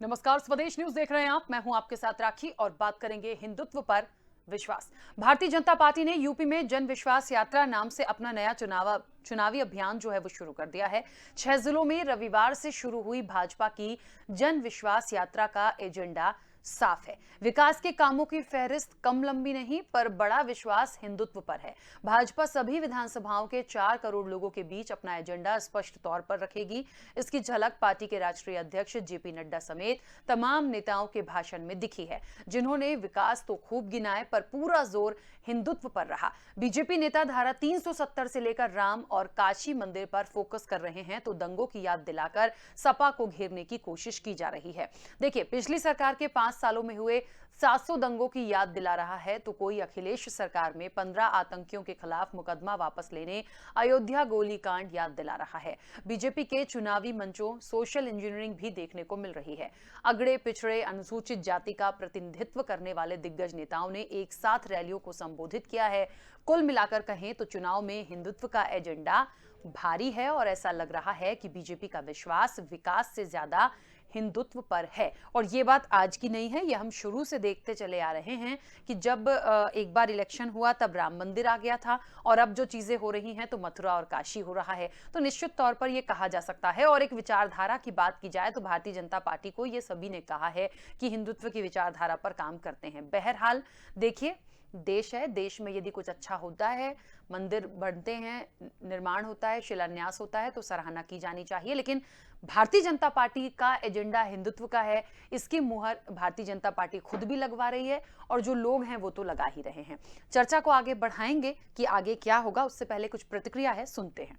नमस्कार, स्वदेश न्यूज देख रहे हैं आप। मैं हूं आपके साथ राखी और बात करेंगे हिंदुत्व पर विश्वास। भारतीय जनता पार्टी ने यूपी में जन विश्वास यात्रा नाम से अपना नया चुनावी अभियान जो है वो शुरू कर दिया है। 6 जिलों में रविवार से शुरू हुई भाजपा की जन विश्वास यात्रा का एजेंडा साफ है। विकास के कामों की फहरिस्त कम लंबी नहीं, पर बड़ा विश्वास हिंदुत्व पर है। भाजपा सभी विधानसभाओं के 4 करोड़ लोगों के बीच अपना एजेंडा स्पष्ट तौर पर रखेगी। इसकी झलक पार्टी के राष्ट्रीय अध्यक्ष जेपी नड्डा समेत तमाम नेताओं के भाषण में दिखी है, जिन्होंने विकास तो खूब गिनाए पर पूरा जोर हिंदुत्व पर रहा। बीजेपी नेता धारा 370 से लेकर राम और काशी मंदिर पर फोकस कर रहे हैं, तो दंगों की याद दिलाकर सपा को घेरने की कोशिश की जा रही है। देखिए, पिछली सरकार के 5 सालों में हुए 700 दंगों की याद दिला रहा है, तो कोई अखिलेश सरकार में 15 आतंकियों के खिलाफ मुकदमा वापस लेने, अयोध्या गोलीकांड याद दिला रहा है। बीजेपी के चुनावी मंचों सोशल इंजीनियरिंग भी देखने को मिल रही है। अगड़े पिछड़े अनुसूचित जाति का प्रतिनिधित्व करने वाले दिग्गज नेताओं ने एक साथ रैलियों को संबोधित किया है। कुल मिलाकर कहें तो चुनाव में हिंदुत्व का एजेंडा भारी है और ऐसा लग रहा है कि बीजेपी का विश्वास विकास से ज्यादा हिंदुत्व पर है। और ये बात आज की नहीं है, ये हम शुरू से देखते चले आ रहे हैं कि जब एक बार इलेक्शन हुआ तब राम मंदिर आ गया था, और अब जो चीजें हो रही हैं तो मथुरा और काशी हो रहा है। तो निश्चित तौर पर ये कहा जा सकता है। और एक विचारधारा की बात की जाए तो भारतीय जनता पार्टी को ये सभी ने कहा है कि हिंदुत्व की विचारधारा पर काम करते हैं। बहरहाल देखिए, देश है, देश में यदि कुछ अच्छा होता है, मंदिर बनते हैं, निर्माण होता है, शिलान्यास होता है, तो सराहना की जानी चाहिए। लेकिन भारतीय जनता पार्टी का एजेंडा हिंदुत्व का है, इसकी मुहर भारतीय जनता पार्टी खुद भी लगवा रही है और जो लोग हैं वो तो लगा ही रहे हैं। चर्चा को आगे बढ़ाएंगे कि आगे क्या होगा, उससे पहले कुछ प्रतिक्रिया है, सुनते हैं।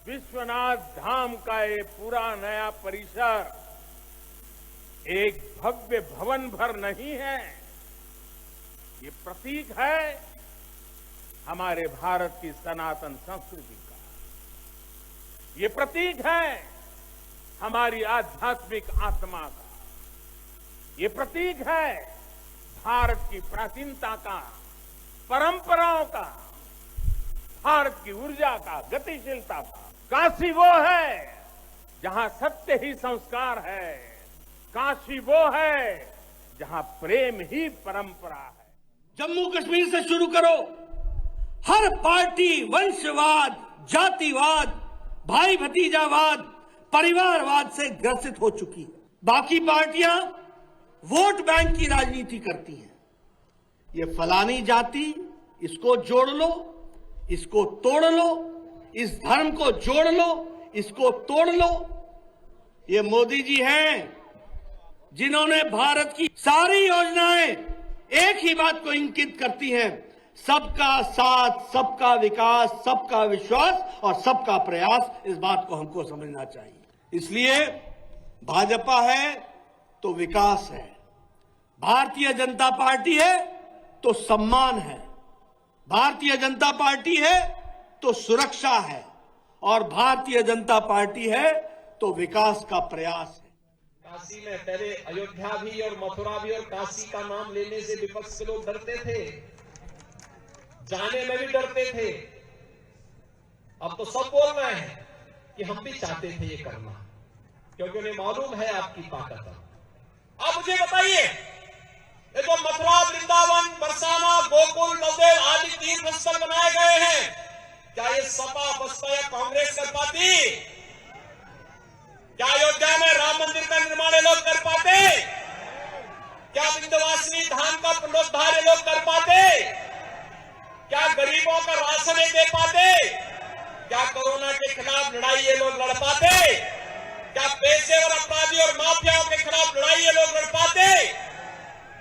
विश्वनाथ धाम का ये पूरा नया परिसर एक भव्य भवन भर नहीं है, ये प्रतीक है हमारे भारत की सनातन संस्कृति का। ये प्रतीक है हमारी आध्यात्मिक आत्मा का। ये प्रतीक है भारत की प्राचीनता का, परंपराओं का, भारत की ऊर्जा का, गतिशीलता का। काशी वो है जहां सत्य ही संस्कार है, काशी वो है जहां प्रेम ही परंपरा है। जम्मू कश्मीर से शुरू करो, हर पार्टी वंशवाद, जातिवाद, भाई भतीजावाद, परिवारवाद से ग्रसित हो चुकी है। बाकी पार्टियां वोट बैंक की राजनीति करती हैं। ये फलानी जाति, इसको जोड़ लो, इसको तोड़ लो, इस धर्म को जोड़ लो, इसको तोड़ लो। ये मोदी जी हैं जिन्होंने भारत की सारी योजनाएं एक ही बात को इंगित करती हैं, सबका साथ, सबका विकास, सबका विश्वास और सबका प्रयास। इस बात को हमको समझना चाहिए। इसलिए भाजपा है तो विकास है, भारतीय जनता पार्टी है तो सम्मान है, भारतीय जनता पार्टी है तो सुरक्षा है, और भारतीय जनता पार्टी है तो विकास का प्रयास है। काशी में पहले अयोध्या भी और मथुरा भी और काशी का नाम लेने से विपक्ष के लोग डरते थे, जाने में भी डरते थे। अब तो सब बोल रहे हैं कि हम भी चाहते थे ये करना, क्योंकि उन्हें मालूम है आपकी ताकत। अब मुझे बताइए, ये जो मथुरा, वृंदावन, बरसाना, गोकुल, बलदेव आदि 3 स्थल बनाए गए हैं, क्या ये सपा, बसपा या कांग्रेस कर पाती? क्या अयोध्या में राम मंदिर का निर्माण ये लोग कर पाते? क्या विंध्यवासिनी धाम का पुनरुद्धार ये लोग कर पाते? क्या गरीबों का राशन ये दे पाते? क्या कोरोना के खिलाफ लड़ाई ये लोग लड़ पाते? क्या पेशेवर अपराधी और माफियाओं के खिलाफ लड़ाई ये लोग लड़ पाते?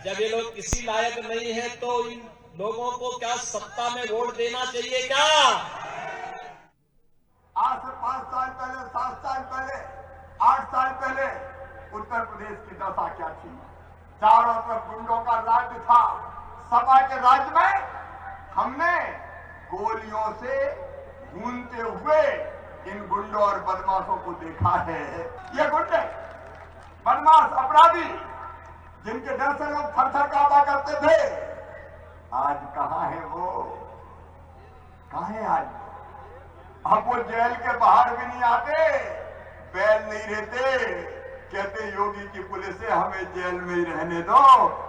जब ये लोग किसी लायक नहीं है तो इन लोगों को क्या सत्ता में वोट देना चाहिए क्या? आज से 5 साल पहले, 7 साल पहले, 8 साल पहले उत्तर प्रदेश की दशा क्या थी? चारों तरफ गुंडों का राज्य था। सपा के राज्य में हमने गोलियों से भूनते हुए इन गुंडों और बदमाशों को देखा है। ये गुंडे, बदमाश, अपराधी, जिनके डर से लोग थर-थर कांपा करते थे, आज कहां है वो? कहां है आज? अब वो जेल के बाहर भी नहीं आते, बैल नहीं रहते, कहते योगी की पुलिस है हमें जेल में ही रहने दो,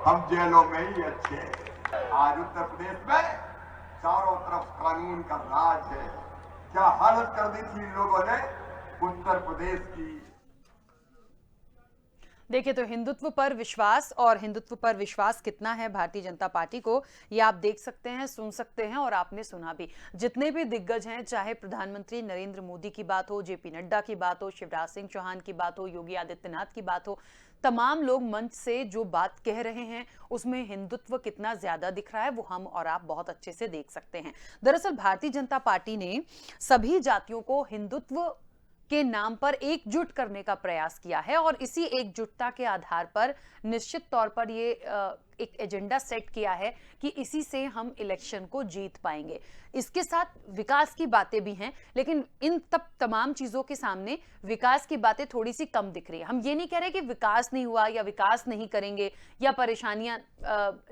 हम जेलों में ही अच्छे हैं। आज उत्तर प्रदेश में चारों तरफ कानून का राज है। क्या हालत कर दी थी इन लोगों ने उत्तर प्रदेश की। देखिए, तो हिंदुत्व पर विश्वास और हिंदुत्व पर विश्वास कितना है भारतीय जनता पार्टी को, ये आप देख सकते हैं, सुन सकते हैं और आपने सुना भी। जितने भी दिग्गज हैं, चाहे प्रधानमंत्री नरेंद्र मोदी की बात हो, जेपी नड्डा की बात हो, शिवराज सिंह चौहान की बात हो, योगी आदित्यनाथ की बात हो, तमाम लोग मंच से जो बात कह रहे हैं उसमें हिंदुत्व कितना ज्यादा दिख रहा है वो हम और आप बहुत अच्छे से देख सकते हैं। दरअसल भारतीय जनता पार्टी ने सभी जातियों को हिंदुत्व के नाम पर एकजुट करने का प्रयास किया है और इसी एकजुटता के आधार पर निश्चित तौर पर ये एक एजेंडा सेट किया है कि इसी से हम इलेक्शन को जीत पाएंगे। इसके साथ विकास की बातें भी हैं, लेकिन इन तमाम चीजों के सामने विकास की बातें थोड़ी सी कम दिख रही है। हम ये नहीं कह रहे कि विकास नहीं हुआ या विकास नहीं करेंगे या परेशानियां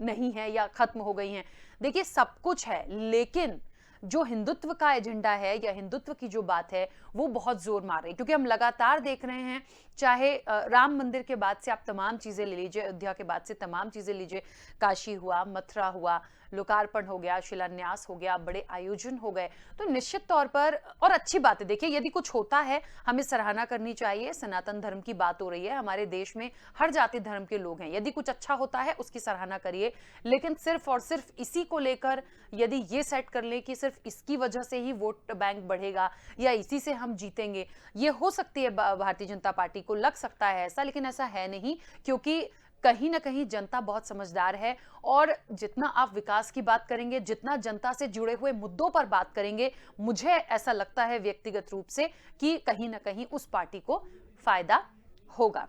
नहीं है या खत्म हो गई हैं। देखिए, सब कुछ है, लेकिन जो हिंदुत्व का एजेंडा है या हिंदुत्व की जो बात है वो बहुत जोर मार रही है, क्योंकि हम लगातार देख रहे हैं, चाहे राम मंदिर के बाद से आप तमाम चीजें ले लीजिए, अयोध्या के बाद से तमाम चीजें लीजिए, काशी हुआ, मथुरा हुआ, लोकार्पण हो गया, शिलान्यास हो गया, बड़े आयोजन हो गए, तो निश्चित तौर पर और अच्छी बात है। देखिए, यदि कुछ होता है हमें सराहना करनी चाहिए। सनातन धर्म की बात हो रही है, हमारे देश में हर जाति धर्म के लोग हैं, यदि कुछ अच्छा होता है उसकी सराहना करिए, लेकिन सिर्फ और सिर्फ इसी को लेकर यदि ये सेट कर ले कि सिर्फ इसकी वजह से ही वोट बैंक बढ़ेगा या इसी से हम जीतेंगे, ये हो सकती है भारतीय जनता पार्टी को लग सकता है ऐसा, लेकिन ऐसा है नहीं, क्योंकि कहीं ना कहीं जनता बहुत समझदार है और जितना आप विकास की बात करेंगे, जितना जनता से जुड़े हुए मुद्दों पर बात करेंगे, मुझे ऐसा लगता है व्यक्तिगत रूप से कि कहीं ना कहीं उस पार्टी को फायदा होगा।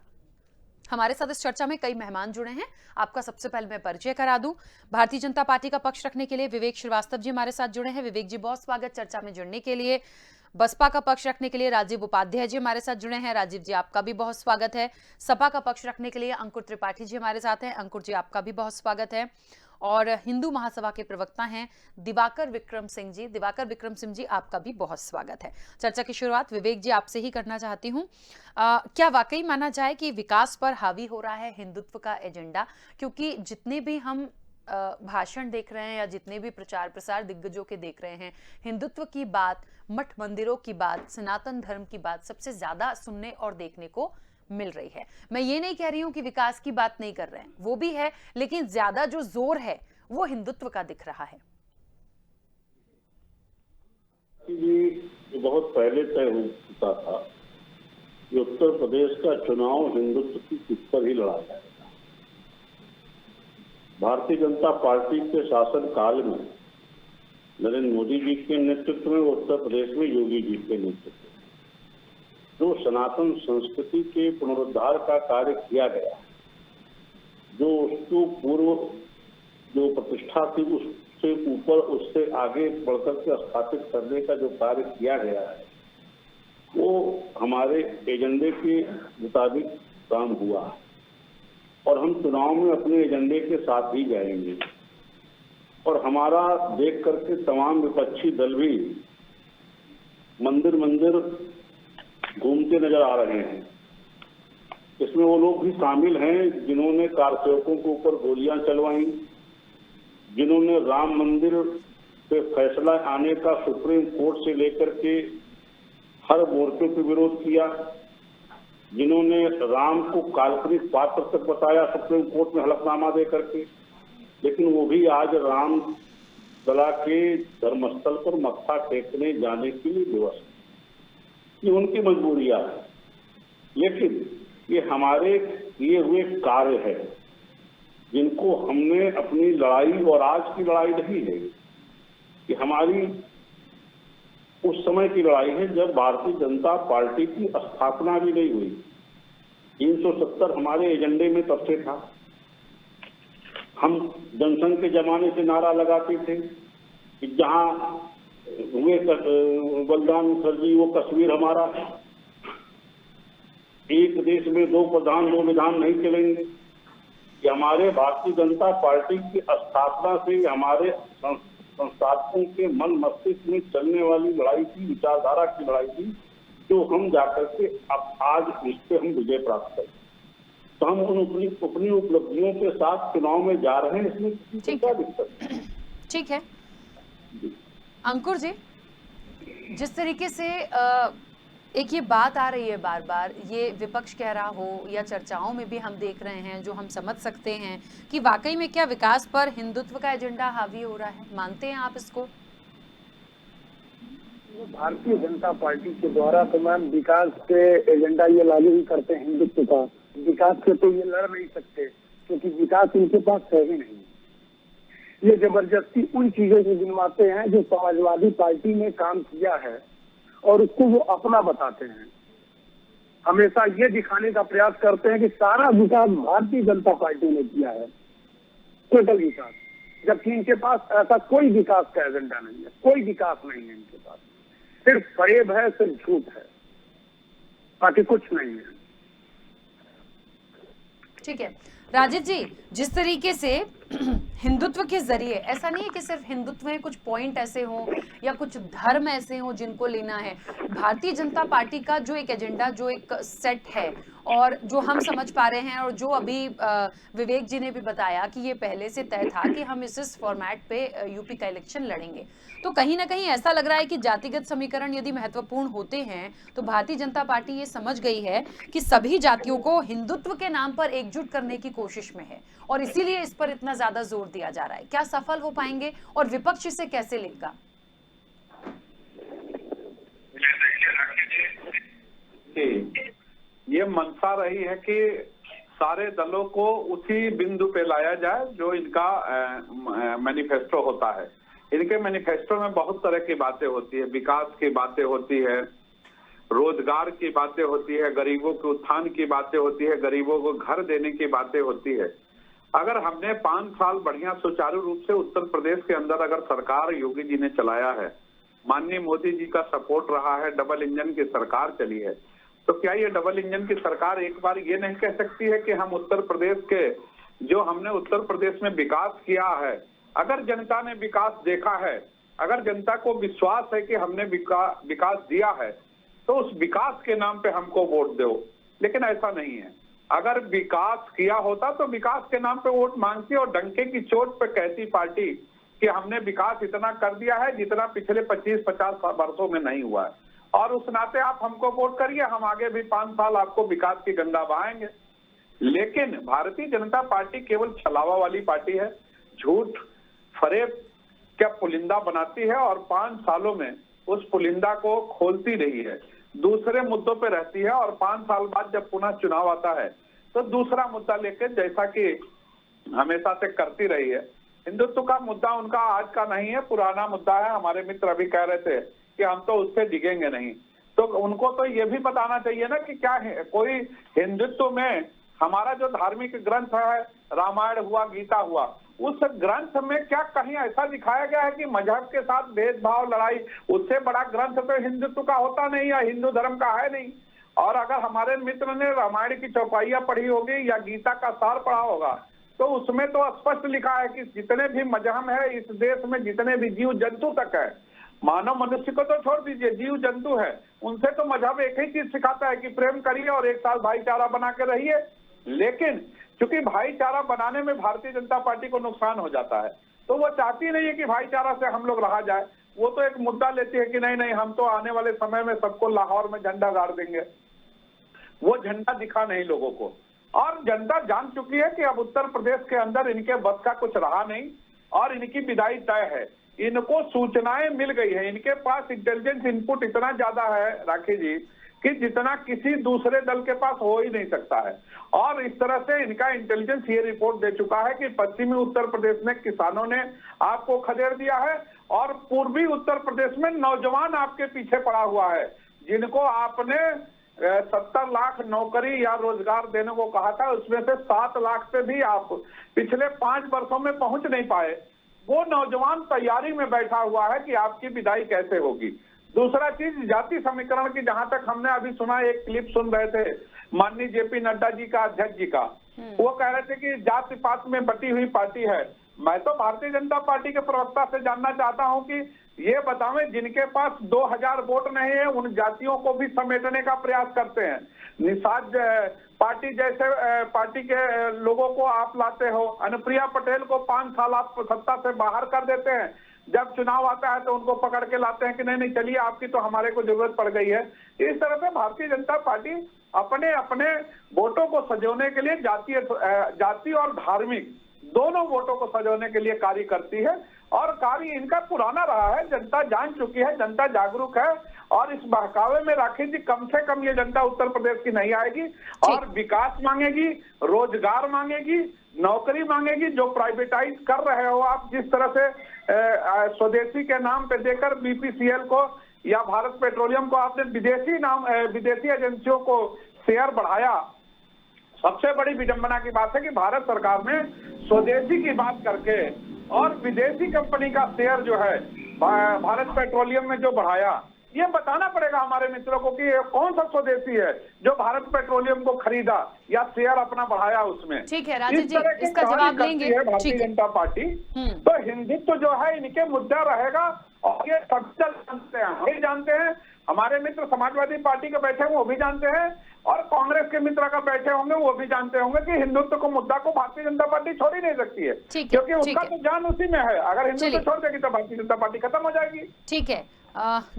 हमारे साथ इस चर्चा में कई मेहमान जुड़े हैं, आपका सबसे पहले मैं परिचय करा दूं। भारतीय जनता पार्टी का पक्ष रखने के लिए विवेक श्रीवास्तव जी हमारे साथ जुड़े हैं। विवेक जी, बहुत स्वागत चर्चा में जुड़ने के लिए। बसपा का पक्ष रखने के लिए राजीव उपाध्याय जी हमारे साथ जुड़े हैं। राजीव जी, आपका भी बहुत स्वागत है। सपा का पक्ष रखने के लिए अंकुर त्रिपाठी जी हमारे साथ हैं। अंकुर जी, आपका भी बहुत स्वागत है। और हिंदू महासभा के प्रवक्ता हैं दिवाकर विक्रम सिंह जी। दिवाकर विक्रम सिंह जी, आपका भी बहुत स्वागत है। चर्चा की शुरुआत विवेक जी आपसे ही करना चाहती हूँ। क्या वाकई माना जाए कि विकास पर हावी हो रहा है हिंदुत्व का एजेंडा? क्योंकि जितने भी हम भाषण देख रहे हैं या जितने भी प्रचार प्रसार दिग्गजों के देख रहे हैं, हिंदुत्व की बात, मठ मंदिरों की बात, सनातन धर्म की बात सबसे ज्यादा सुनने और देखने को मिल रही है। मैं ये नहीं कह रही हूं कि विकास की बात नहीं कर रहे हैं, वो भी है, लेकिन ज्यादा जो जोर है वो हिंदुत्व का दिख रहा है। ये बहुत पहले तय हो चुका था कि उत्तर प्रदेश का चुनाव हिंदुत्व की सीट पर ही लड़ा जाएगा। भारतीय जनता पार्टी के शासन काल में नरेंद्र मोदी जी के नेतृत्व में, उत्तर प्रदेश में योगी जी के नेतृत्व में जो सनातन संस्कृति के पुनरुद्धार का कार्य किया गया, जो उसको पूर्व जो प्रतिष्ठा थी उससे ऊपर, उससे आगे बढ़कर के स्थापित करने का जो कार्य किया गया है, वो हमारे एजेंडे के मुताबिक काम हुआ है और हम चुनाव में अपने एजेंडे के साथ ही जाएंगे। और हमारा देख करके तमाम विपक्षी दल भी मंदिर मंदिर घूमते नजर आ रहे हैं। इसमें वो लोग भी शामिल हैं जिन्होंने कारसेवकों के ऊपर गोलियां चलवाई, जिन्होंने राम मंदिर पे फैसला आने का सुप्रीम कोर्ट से लेकर के हर मोर्चे पे विरोध किया, जिन्होंने राम को काल्पनिक पात्र तक बताया सुप्रीम कोर्ट में हलफनामा दे करके, लेकिन वो भी आज राम लला के धर्मस्थल पर मत्था टेकने जाने के लिए विवश। ये उनकी मजबूरियां है, लेकिन ये हमारे किए हुए कार्य है जिनको हमने अपनी लड़ाई, और आज की लड़ाई नहीं है, कि हमारी उस समय की लड़ाई है जब भारतीय जनता पार्टी की स्थापना भी नहीं हुई। 370 हमारे एजेंडे में तब से था। हम जनसंघ के जमाने से नारा लगाते थे कि जहां हुए बलिदान मुखर्जी वो कश्मीर हमारा है, एक देश में दो प्रधान दो विधान नहीं चलेंगे। कि हमारे भारतीय जनता पार्टी की स्थापना से हमारे संस्थापकों के मन मस्तिष्क में चलने वाली लड़ाई थी, विचारधारा की लड़ाई थी, जो हम जाकर के अब आज इस पे हम विजय प्राप्त करें। तो हम अपनी उपलब्धियों के साथ चुनाव में जा रहे हैं, इसमें किसी को क्या दिक्कत है? ठीक है अंकुर जी, जिस तरीके से एक ये बात आ रही है बार बार, ये विपक्ष कह रहा हो या चर्चाओं में भी हम देख रहे हैं, जो हम समझ सकते हैं कि वाकई में क्या विकास पर हिंदुत्व का एजेंडा हावी हो रहा है, मानते हैं आप इसको? भारतीय जनता पार्टी के द्वारा तो मैम विकास के एजेंडा ये लागू ही करते हैं हिंदुत्व का। विकास से तो ये लड़ नहीं सकते, क्योंकि विकास इनके पास है ही नहीं। ये जबरदस्ती उन चीजों को गिनवाते हैं जो समाजवादी पार्टी ने काम किया है और उसको वो अपना बताते हैं। हमेशा ये दिखाने का प्रयास करते हैं कि सारा विकास भारतीय जनता पार्टी ने किया है, टोटल विकास, जबकि इनके पास ऐसा कोई विकास का एजेंडा नहीं है, कोई विकास नहीं है इनके पास। सिर्फ फरेब है, सिर्फ झूठ है, बाकी कुछ नहीं है। ठीक है राजीव जी, जिस तरीके से हिंदुत्व के जरिए, ऐसा नहीं है कि सिर्फ हिंदुत्व में कुछ पॉइंट ऐसे हों या कुछ धर्म ऐसे हों जिनको लेना है, भारतीय जनता पार्टी का जो एक एजेंडा, जो एक सेट है और जो हम समझ पा रहे हैं और जो अभी विवेक जी ने भी बताया कि ये पहले से तय था कि हम इस फॉर्मेट पे यूपी का इलेक्शन लड़ेंगे, तो कहीं ना कहीं ऐसा लग रहा है कि जातिगत समीकरण यदि महत्वपूर्ण होते हैं तो भारतीय जनता पार्टी ये समझ गई है कि सभी जातियों को हिंदुत्व के नाम पर एकजुट करने की कोशिश में है और इसीलिए इस पर इतना ज्यादा जोर दिया जा रहा है। क्या सफल हो पाएंगे और विपक्ष इसे कैसे लेगा? ये मंशा रही है कि सारे दलों को उसी बिंदु पे लाया जाए जो इनका मैनिफेस्टो होता है। इनके मैनिफेस्टो में बहुत तरह की बातें होती है, विकास की बातें होती है, रोजगार की बातें होती है, गरीबों के उत्थान की बातें होती है, गरीबों को घर देने की बातें होती है। अगर हमने 5 साल बढ़िया सुचारू रूप से उत्तर प्रदेश के अंदर अगर सरकार योगी जी ने चलाया है, माननीय मोदी जी का सपोर्ट रहा है, डबल इंजन की सरकार चली है, तो क्या ये डबल इंजन की सरकार एक बार ये नहीं कह सकती है कि हम उत्तर प्रदेश के, जो हमने उत्तर प्रदेश में विकास किया है, अगर जनता ने विकास देखा है, अगर जनता को विश्वास है कि हमने विकास दिया है, तो उस विकास के नाम पे हमको वोट दो। लेकिन ऐसा नहीं है। अगर विकास किया होता तो विकास के नाम पे वोट मांगती और डंके की चोट पे कहती पार्टी कि हमने विकास इतना कर दिया है जितना पिछले 25-50 वर्षों में नहीं हुआ है, और उस नाते आप हमको वोट करिए, हम आगे भी 5 साल आपको विकास की गंगा बहाएंगे। लेकिन भारतीय जनता पार्टी केवल छलावा वाली पार्टी है, झूठ फरेब क्या पुलिंदा बनाती है और 5 सालों में उस पुलिंदा को खोलती रही है, दूसरे मुद्दों पे रहती है और 5 साल बाद जब पुनः चुनाव आता है तो दूसरा मुद्दा लेकर, जैसा कि हमेशा से करती रही है। हिंदुत्व का मुद्दा उनका आज का नहीं है, पुराना मुद्दा है। हमारे मित्र अभी कह रहे थे कि हम तो उससे डिगेंगे नहीं, तो उनको तो ये भी बताना चाहिए ना कि क्या है कोई हिंदुत्व में हमारा जो धार्मिक ग्रंथ है, रामायण हुआ, गीता हुआ, उस ग्रंथ में क्या कहीं ऐसा दिखाया गया है कि मजहब के साथ भेदभाव, लड़ाई, उससे बड़ा ग्रंथ तो हिंदुत्व का होता नहीं या हिंदू धर्म का है नहीं। और अगर हमारे मित्र ने रामायण की चौपाइयां पढ़ी होगी या गीता का सार पढ़ा होगा तो उसमें तो स्पष्ट लिखा है कि जितने भी मजहब है इस देश में, जितने भी जीव जंतु तक है, मानव मनुष्य को तो छोड़ दीजिए, जीव जंतु है, उनसे तो मजहब एक ही चीज सिखाता है कि प्रेम करिए और एक साथ भाईचारा बना के रहिए। लेकिन क्योंकि भाईचारा बनाने में भारतीय जनता पार्टी को नुकसान हो जाता है, तो वो चाहती नहीं है कि भाईचारा से हम लोग रहा जाए। वो तो एक मुद्दा लेती है कि नहीं नहीं, हम तो आने वाले समय में सबको लाहौर में झंडा गाड़ देंगे। वो झंडा दिखा नहीं लोगों को, और जनता जान चुकी है कि अब उत्तर प्रदेश के अंदर इनके बस का कुछ रहा नहीं और इनकी विदाई तय है। इनको सूचनाएं मिल गई है, इनके पास इंटेलिजेंस इनपुट इतना ज्यादा है राखी जी कि जितना किसी दूसरे दल के पास हो ही नहीं सकता है। और इस तरह से इनका इंटेलिजेंस ये रिपोर्ट दे चुका है कि पश्चिमी उत्तर प्रदेश में किसानों ने आपको खदेड़ दिया है और पूर्वी उत्तर प्रदेश में नौजवान आपके पीछे पड़ा हुआ है, जिनको आपने 70 लाख नौकरी या रोजगार देने को कहा था, उसमें से 7 लाख पे भी आप पिछले 5 वर्षों में पहुंच नहीं पाए। वो नौजवान तैयारी में बैठा हुआ है कि आपकी विदाई कैसे होगी। दूसरा चीज, जाति समीकरण की, जहां तक हमने अभी सुना, एक क्लिप सुन रहे थे माननीय जेपी नड्डा जी का, अध्यक्ष जी का, वो कह रहे थे कि जाति पात में बटी हुई पार्टी है। मैं तो भारतीय जनता पार्टी के प्रवक्ता से जानना चाहता हूं कि ये बतावें जिनके पास 2000 वोट नहीं है उन जातियों को भी समेटने का प्रयास करते हैं। निषाद पार्टी जैसे पार्टी के लोगों को आप लाते हो, अनुप्रिया पटेल को 5 साल आप सत्ता से बाहर कर देते हैं, जब चुनाव आता है तो उनको पकड़ के लाते हैं कि नहीं नहीं चलिए आपकी तो हमारे को जरूरत पड़ गई है। इस तरह से भारतीय जनता पार्टी अपने अपने वोटों को सजोने के लिए जाति और धार्मिक दोनों वोटों को सजोने के लिए कार्य करती है, और कार्य इनका पुराना रहा है। जनता जान चुकी है, जनता जागरूक है, और इस बहकावे में राखी जी कम से कम ये जनता उत्तर प्रदेश की नहीं आएगी, और विकास मांगेगी, रोजगार मांगेगी, नौकरी मांगेगी। जो प्राइवेटाइज कर रहे हो आप, जिस तरह से स्वदेशी के नाम पे देकर बीपीसीएल को या भारत पेट्रोलियम को आपने विदेशी एजेंसियों को शेयर बढ़ाया। सबसे बड़ी विडंबना की बात है कि भारत सरकार ने स्वदेशी की बात करके और विदेशी कंपनी का शेयर जो है भारत पेट्रोलियम में जो बढ़ाया, ये बताना पड़ेगा हमारे मित्रों को कि ये कौन सा स्वदेशी है जो भारत पेट्रोलियम को खरीदा या शेयर अपना बढ़ाया उसमें। ठीक है राजीव जी, इसका जवाब लेंगे। भारतीय जनता पार्टी तो हिंदुत्व जो है इनके मुद्दा रहेगा, और ये सब जानते हैं, हम भी जानते हैं, हमारे मित्र समाजवादी पार्टी के बैठे हैं वो भी जानते हैं, और कांग्रेस के मित्र का बैठे होंगे वो भी जानते होंगे कि हिंदुत्व को मुद्दा को भारतीय जनता पार्टी छोड़ ही नहीं सकती है, क्योंकि उसका तो जान उसी में है। अगर हिंदुत्व छोड़ देगी तो भारतीय जनता पार्टी खत्म हो जाएगी। ठीक है,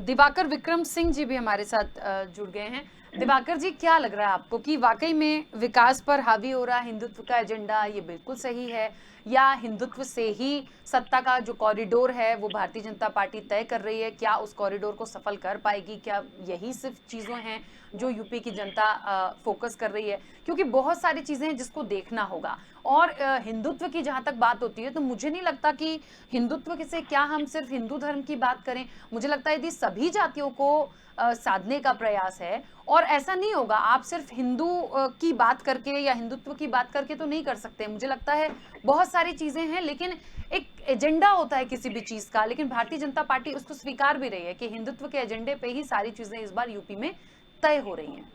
दिवाकर विक्रम सिंह जी भी हमारे साथ जुड़ गए हैं। दिवाकर जी, क्या लग रहा है आपको कि वाकई में विकास पर हावी हो रहा हिंदुत्व का एजेंडा ये बिल्कुल सही है, या हिंदुत्व से ही सत्ता का जो कॉरिडोर है वो भारतीय जनता पार्टी तय कर रही है? क्या उस कॉरिडोर को सफल कर पाएगी? क्या यही सिर्फ चीज़ों हैं जो यूपी की जनता फोकस कर रही है? क्योंकि बहुत सारी चीज़ें हैं जिसको देखना होगा, और हिंदुत्व की जहाँ तक बात होती है तो मुझे नहीं लगता कि हिंदुत्व से क्या हम सिर्फ हिंदू धर्म की बात करें। मुझे लगता है यदि सभी जातियों को साधने का प्रयास है, और ऐसा नहीं होगा आप सिर्फ हिंदू की बात करके या हिंदुत्व की बात करके तो नहीं कर सकते। मुझे लगता है बहुत सारी चीजें हैं, लेकिन एक एजेंडा होता है किसी भी चीज का, लेकिन भारतीय जनता पार्टी उसको स्वीकार भी रही है कि हिंदुत्व के एजेंडे पे ही सारी चीजें इस बार यूपी में तय हो रही हैं।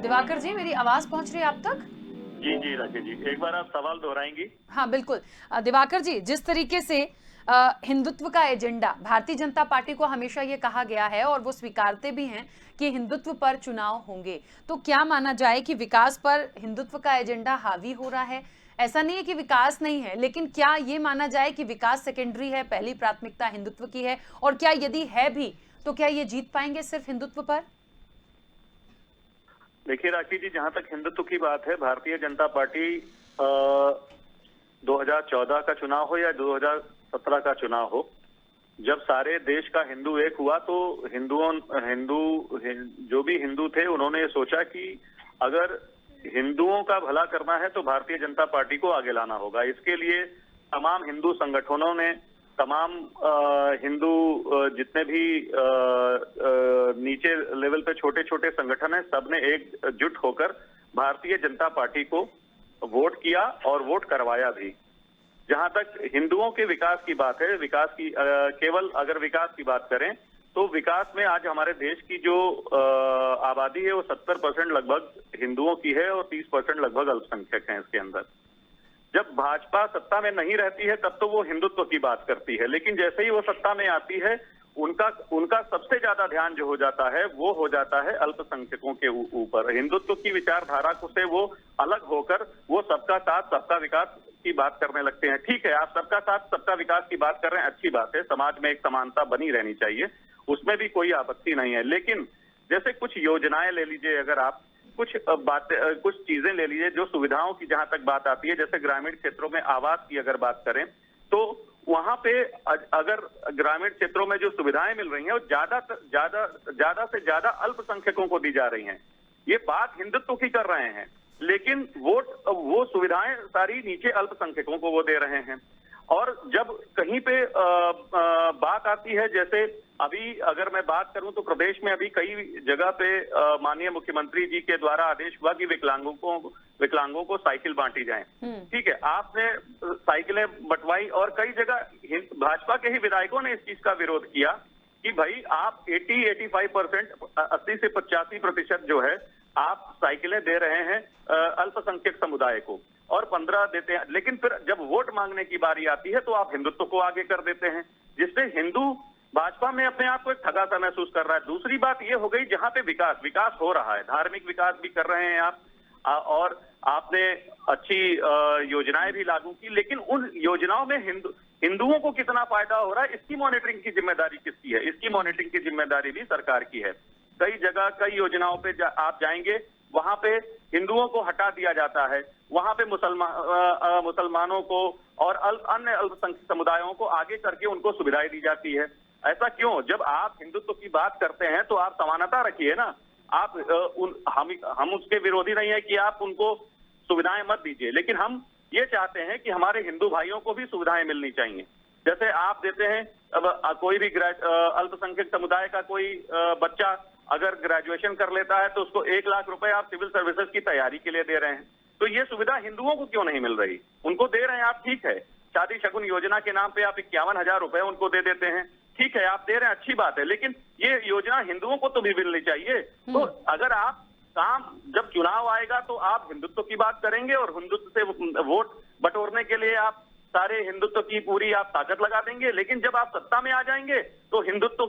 दिवाकर जी, मेरी आवाज पहुंच रही है आप तक? जी जी राकेश जी, एक बार आप सवाल दोहराएंगी? हाँ बिल्कुल। दिवाकर जी, जिस तरीके से हिंदुत्व का एजेंडा भारतीय जनता पार्टी को हमेशा ये कहा गया है और वो स्वीकारते भी हैं कि हिंदुत्व पर चुनाव होंगे, तो क्या माना जाए कि विकास पर हिंदुत्व का एजेंडा हावी हो रहा है? ऐसा नहीं है कि विकास नहीं है, लेकिन क्या ये माना जाए कि विकास सेकेंडरी है, पहली प्राथमिकता हिंदुत्व की है? और क्या यदि है भी तो क्या ये जीत पाएंगे सिर्फ हिंदुत्व पर? देखिए राकेश जी, जहां तक हिंदुत्व की बात है, भारतीय जनता पार्टी 2014 का चुनाव हो या 2017 का चुनाव हो, जब सारे देश का हिंदू एक हुआ तो जो भी हिंदू थे उन्होंने सोचा कि अगर हिंदुओं का भला करना है तो भारतीय जनता पार्टी को आगे लाना होगा। इसके लिए तमाम हिंदू संगठनों ने, तमाम हिंदू जितने भी नीचे लेवल पे छोटे छोटे संगठन हैं, सबने एकजुट होकर भारतीय जनता पार्टी को वोट किया और वोट करवाया भी। जहां तक हिंदुओं के विकास की बात है, विकास की केवल अगर विकास की बात करें तो विकास में आज हमारे देश की जो आबादी है वो 70% लगभग हिंदुओं की है और 30% लगभग अल्पसंख्यक हैं इसके अंदर। जब भाजपा सत्ता में नहीं रहती है तब तो वो हिंदुत्व की बात करती है, लेकिन जैसे ही वो सत्ता में आती है उनका सबसे ज्यादा ध्यान जो हो जाता है वो हो जाता है अल्पसंख्यकों के ऊपर। हिंदुत्व की विचारधारा से वो अलग होकर वो सबका साथ सबका विकास की बात करने लगते हैं। ठीक है, आप सबका साथ सबका विकास की बात कर रहे हैं, अच्छी बात है, समाज में एक समानता बनी रहनी चाहिए, उसमें भी कोई आपत्ति नहीं है। लेकिन जैसे कुछ योजनाएं ले लीजिए, अगर आप कुछ चीजें ले लीजिए, जो सुविधाओं की जहां तक बात आती है, जैसे ग्रामीण क्षेत्रों में आवास की अगर बात करें तो वहां पे अगर ग्रामीण क्षेत्रों में जो सुविधाएं मिल रही हैं वो ज्यादा से ज्यादा अल्पसंख्यकों को दी जा रही हैं। ये बात हिंदुत्व की कर रहे हैं, लेकिन वो सुविधाएं सारी नीचे अल्पसंख्यकों को वो दे रहे हैं। और जब कहीं पे बात आती है, जैसे अभी अगर मैं बात करूं तो प्रदेश में अभी कई जगह पे माननीय मुख्यमंत्री जी के द्वारा आदेश हुआ कि विकलांगों को साइकिल बांटी जाए। ठीक है, आपने साइकिलें बंटवाई और कई जगह भाजपा के ही विधायकों ने इस चीज का विरोध किया कि भाई आप 80-85%, 80 से 85% जो है आप साइकिलें दे रहे हैं अल्पसंख्यक समुदाय को। और 15 देते हैं, लेकिन फिर जब वोट मांगने की बारी आती है तो आप हिंदुत्व को आगे कर देते हैं, जिससे हिंदू भाजपा में अपने आप को एक ठगा सा महसूस कर रहा है। दूसरी बात ये हो गई, जहां पे विकास हो रहा है, धार्मिक विकास भी कर रहे हैं आप, और आपने अच्छी योजनाएं भी लागू की, लेकिन उन योजनाओं में हिंदुओं को कितना फायदा हो रहा है, इसकी मॉनिटरिंग की जिम्मेदारी किसकी है? इसकी मॉनिटरिंग की जिम्मेदारी भी सरकार की है। कई जगह कई योजनाओं पे आप जाएंगे, वहां पे हिंदुओं को हटा दिया जाता है, वहां पे मुसलमानों को और अन्य अल्पसंख्यक समुदायों को आगे करके उनको सुविधाएं दी जाती है। ऐसा क्यों? जब आप हिंदुत्व की बात करते हैं तो आप समानता रखिए ना। आप हम उसके विरोधी नहीं है कि आप उनको सुविधाएं मत दीजिए, लेकिन हम ये चाहते हैं कि हमारे हिंदू भाइयों को भी सुविधाएं मिलनी चाहिए। जैसे आप देते हैं, अब कोई भी अल्पसंख्यक समुदाय का कोई बच्चा अगर ग्रेजुएशन कर लेता है तो उसको 1 लाख रुपए आप सिविल सर्विसेज की तैयारी के लिए दे रहे हैं। तो ये सुविधा हिंदुओं को क्यों नहीं मिल रही? उनको दे रहे हैं आप, ठीक है। शादी शगुन योजना के नाम पे आप 51,000 रुपए उनको दे देते हैं, ठीक है, आप दे रहे हैं, अच्छी बात है, लेकिन ये योजना हिंदुओं को तो भी मिलनी चाहिए। तो अगर आप जब चुनाव आएगा तो आप हिंदुत्व की बात करेंगे और हिंदुत्व से वोट बटोरने के लिए आप सारे हिंदुत्व की पूरी आप ताकत लगा देंगे, लेकिन जब आप सत्ता में आ जाएंगे तो हिंदुत्व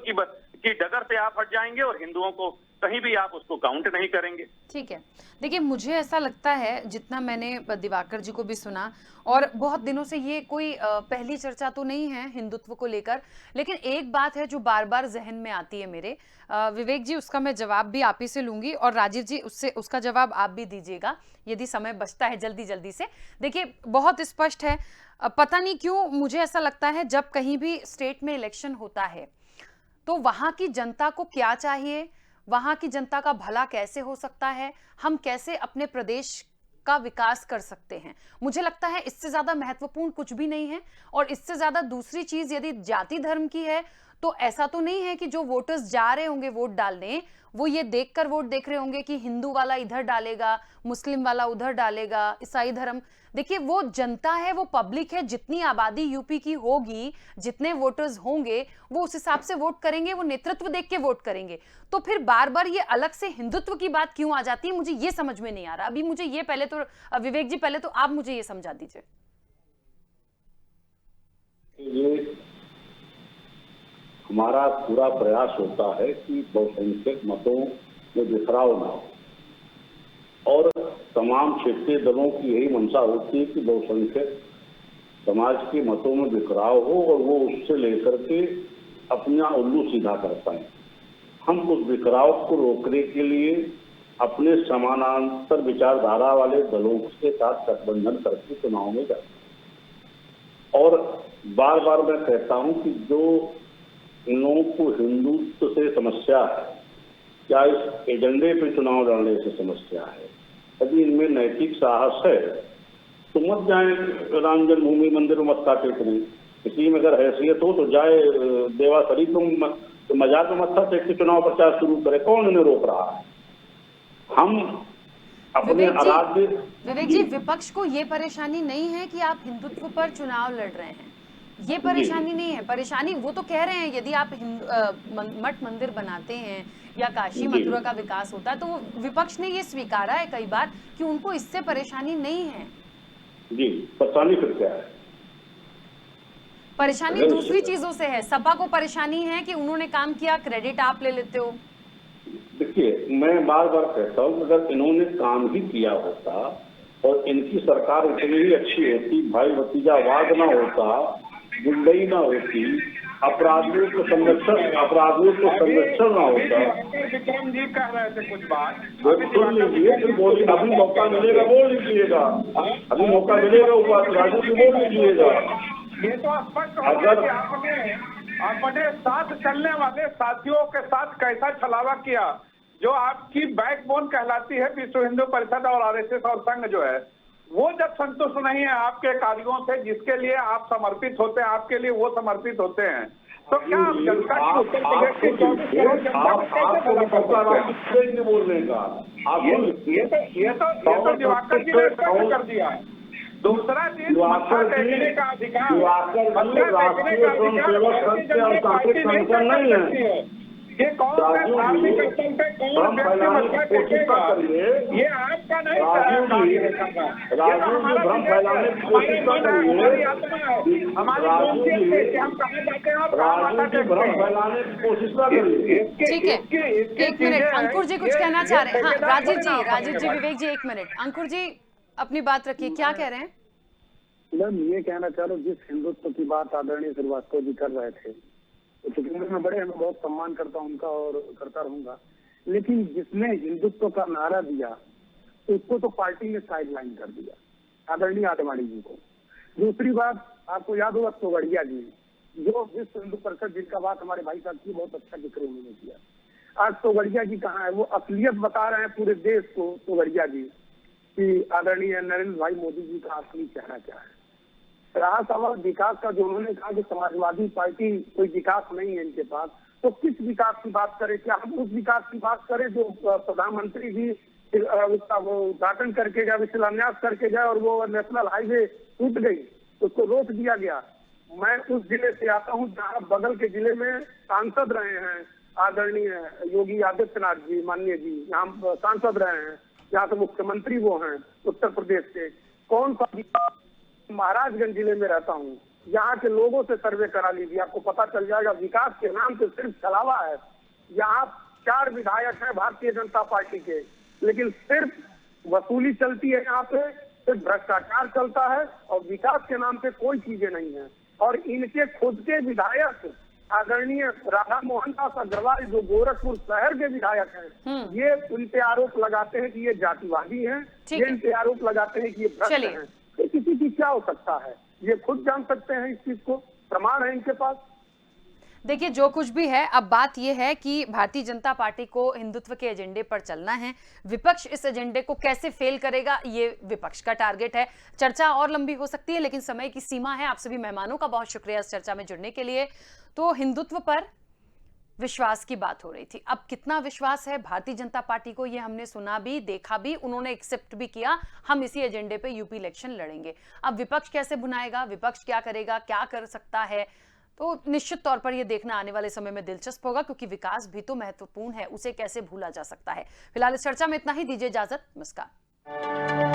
की डगर से आप हट जाएंगे और हिंदुओं को कहीं भी आप उसको काउंट नहीं करेंगे। ठीक है, देखिए मुझे ऐसा लगता है, जितना मैंने दिवाकर जी को भी सुना, और बहुत दिनों से ये कोई पहली चर्चा तो नहीं है हिंदुत्व को लेकर, लेकिन एक बात है जो बार बार जहन में आती है मेरे। विवेक जी, उसका मैं जवाब भी आप ही से लूंगी, और राजीव जी उसका जवाब आप भी दीजिएगा यदि समय बचता है जल्दी से। देखिए बहुत स्पष्ट है, पता नहीं क्यों मुझे ऐसा लगता है जब कहीं भी स्टेट में इलेक्शन होता है तो वहां की जनता को क्या चाहिए, वहां की जनता का भला कैसे हो सकता है, हम कैसे अपने प्रदेश का विकास कर सकते हैं, मुझे लगता है इससे ज्यादा महत्वपूर्ण कुछ भी नहीं है। और इससे ज्यादा दूसरी चीज यदि जाति धर्म की है तो ऐसा तो नहीं है कि जो वोटर्स जा रहे होंगे वोट डालने, वो ये देखकर वोट देख रहे होंगे कि हिंदू वाला इधर डालेगा, मुस्लिम वाला उधर डालेगा, ईसाई धर्म। देखिए वो जनता है, वो पब्लिक है, जितनी आबादी यूपी की होगी, जितने वोटर्स होंगे वो उस हिसाब से वोट करेंगे, वो नेतृत्व देख के वोट करेंगे। तो फिर बार बार ये अलग से हिंदुत्व की बात क्यों आ जाती है, मुझे ये समझ में नहीं आ रहा। अभी मुझे ये पहले तो विवेक जी, पहले तो आप मुझे ये समझा दीजिए। ये हमारा पूरा प्रयास होता है कि बहुसंख्यक मतों में बिखराव ना हो, और तमाम क्षेत्रीय दलों की यही मंशा होती है कि बहुसंख्यक समाज के मतों में बिखराव हो और वो उससे लेकर के अपना उल्लू सीधा कर पाए। हम उस बिखराव को रोकने के लिए अपने समानांतर विचारधारा वाले दलों के साथ गठबंधन करके चुनाव में जाते हैं। और बार बार मैं कहता हूं कि जो इन लोगों को हिंदुत्व से समस्या है, क्या इस एजेंडे पे चुनाव लड़ने से समस्या है, यदि इनमें नैतिक साहस है तो मत जाए राम जन्मभूमि मंदिर में मत्था टेकने। किसी में अगर हैसियत हो तो जाए देवा शरीफ तो मजार में मत्था टेक के चुनाव प्रचार शुरू करे, कौन इन्हें रोक रहा है? हम अपने आराध्य विवेक जी, विपक्ष को ये परेशानी नहीं है कि आप हिंदुत्व पर चुनाव लड़ रहे हैं, ये परेशानी नहीं है। परेशानी वो तो कह रहे हैं यदि आप मठ मंदिर बनाते हैं या काशी मथुरा का विकास होता है, तो वो विपक्ष ने ये स्वीकारा है कई बार कि उनको इससे परेशानी नहीं है। जी, परेशानी फिर क्या है? परेशानी दूसरी चीजों से है। सपा को परेशानी है कि उन्होंने काम किया, क्रेडिट आप ले लेते हो। देखिए, मैं बार बार कहता हूँ, अगर इन्होंने काम ही किया होता और इनकी सरकार इतनी ही अच्छी होती, भाई भतीजावाद ना होता, गुंडई ना होती, अपराधियों को संरक्षण ना होता। विक्रम जी कह रहे थे कुछ बात, सुन लीजिए, फिर बोलिए, अभी मौका मिलेगा बोल लीजिएगा, अभी मौका मिलेगा वो बात राजू जी बोल लीजिएगा। ये तो स्पष्ट हो गया कि आपने साथ चलने वाले साथियों के साथ कैसा छलावा किया। जो आपकी बैकबोन कहलाती है विश्व हिंदू परिषद और आरएसएस और संघ जो है, वो जब संतुष्ट नहीं है आपके कार्यों से, जिसके लिए आप समर्पित होते हैं, आपके लिए वो समर्पित होते हैं, तो क्या आप जनता की उत्तर प्रदेश की 24 करोड़ जनता को कैसे भला कर सकते हैं? बोलने का ये तो दिवाकर जी ने स्पष्ट कर दिया है। दूसरा चीज, मत्था टेकने का अधिकार, मत्था टेकने का अधिकार भारतीय जनता पार्टी नहीं कर सकती है। ये कौन से धार्मिक स्थल पे कौन व्यक्ति मत्था टेकेगा? ये आपका नहीं भ्रम फैलाने की कोशिश न करिए। हमारी आत्मा है, हमारी सोचिए कि हम कहाँ जाते हैं और कहाँ माता टेकते भ्रम हैं। फैलाने की कोशिश न करिए। ठीक है, एक मिनट। अंकुर जी कुछ कहना चाह रहे हैं। हाँ, राजीव जी, विवेक जी, एक मिनट। अंकुर जी अपनी बात रखिए, क्या कह रहे हैं? मैं ये कहना चाह रहा हूँ, जिस हिंदुत्व की बात आदरणीय श्रीवास्तव जी कर रहे थे, उम्र में बड़े, मैं बहुत सम्मान करता हूँ उनका और करता रहूंगा, लेकिन जिसने हिंदुत्व का नारा दिया उसको तो पार्टी ने साइडलाइन कर दिया, आदरणीय आडवाणी जी को। दूसरी बात, आपको याद होगा तोगड़िया जी, जो विश्व हिंदू परिषद, जिनका बात हमारे भाई साहब की, बहुत अच्छा जिक्र उन्होंने किया। आज तोगड़िया जी कहाँ है? वो असलियत बता रहे हैं पूरे देश को, तोगड़िया जी, कि आदरणीय नरेंद्र भाई मोदी जी का असली चेहरा क्या है। रहा सवाल विकास का, जो उन्होंने कहा कि समाजवादी पार्टी कोई विकास नहीं है इनके पास, तो किस विकास की बात करें? क्या हम उस विकास की बात करें जो प्रधानमंत्री जी उसका वो उद्घाटन करके गया, शिलान्यास करके गया और वो नेशनल हाईवे टूट गई, उसको रोक दिया गया। मैं उस जिले से आता हूँ जहाँ बगल के जिले में सांसद रहे हैं आदरणीय योगी आदित्यनाथ जी, माननीय जी, यहाँ सांसद रहे हैं, यहाँ से मुख्यमंत्री वो हैं उत्तर प्रदेश से। कौन सा महाराजगंज जिले में रहता हूँ, यहाँ के लोगों से सर्वे करा लीजिए, आपको पता चल जाएगा। विकास के नाम से सिर्फ छलावा है। यहाँ 4 विधायक हैं भारतीय जनता पार्टी के, लेकिन सिर्फ वसूली चलती है, यहाँ पे सिर्फ भ्रष्टाचार चलता है और विकास के नाम पे कोई चीजें नहीं है। और इनके खुद के विधायक आदरणीय राधा मोहन दास अग्रवाल, जो गोरखपुर शहर के विधायक हैं, ये उन पे आरोप लगाते हैं कि ये जातिवादी हैं, ये इन पे आरोप लगाते हैं कि ये भ्रष्ट हैं। तो किसी की क्या हो सकता है? ये खुद जान सकते हैं इस चीज को, प्रमाण है इनके पास। देखिए, जो कुछ भी है, अब बात यह है कि भारतीय जनता पार्टी को हिंदुत्व के एजेंडे पर चलना है। विपक्ष इस एजेंडे को कैसे फेल करेगा, ये विपक्ष का टारगेट है। चर्चा और लंबी हो सकती है, लेकिन समय की सीमा है। आप सभी मेहमानों का बहुत शुक्रिया इस चर्चा में जुड़ने के लिए। तो हिंदुत्व पर विश्वास की बात हो रही थी। अब कितना विश्वास है भारतीय जनता पार्टी को, ये हमने सुना भी, देखा भी, उन्होंने एक्सेप्ट भी किया, हम इसी एजेंडे पे यूपी इलेक्शन लड़ेंगे। अब विपक्ष कैसे भुनाएगा, विपक्ष क्या करेगा, क्या कर सकता है, तो निश्चित तौर पर यह देखना आने वाले समय में दिलचस्प होगा, क्योंकि विकास भी तो महत्वपूर्ण है, उसे कैसे भूला जा सकता है। फिलहाल इस चर्चा में इतना ही, दीजिए इजाजत, नमस्कार।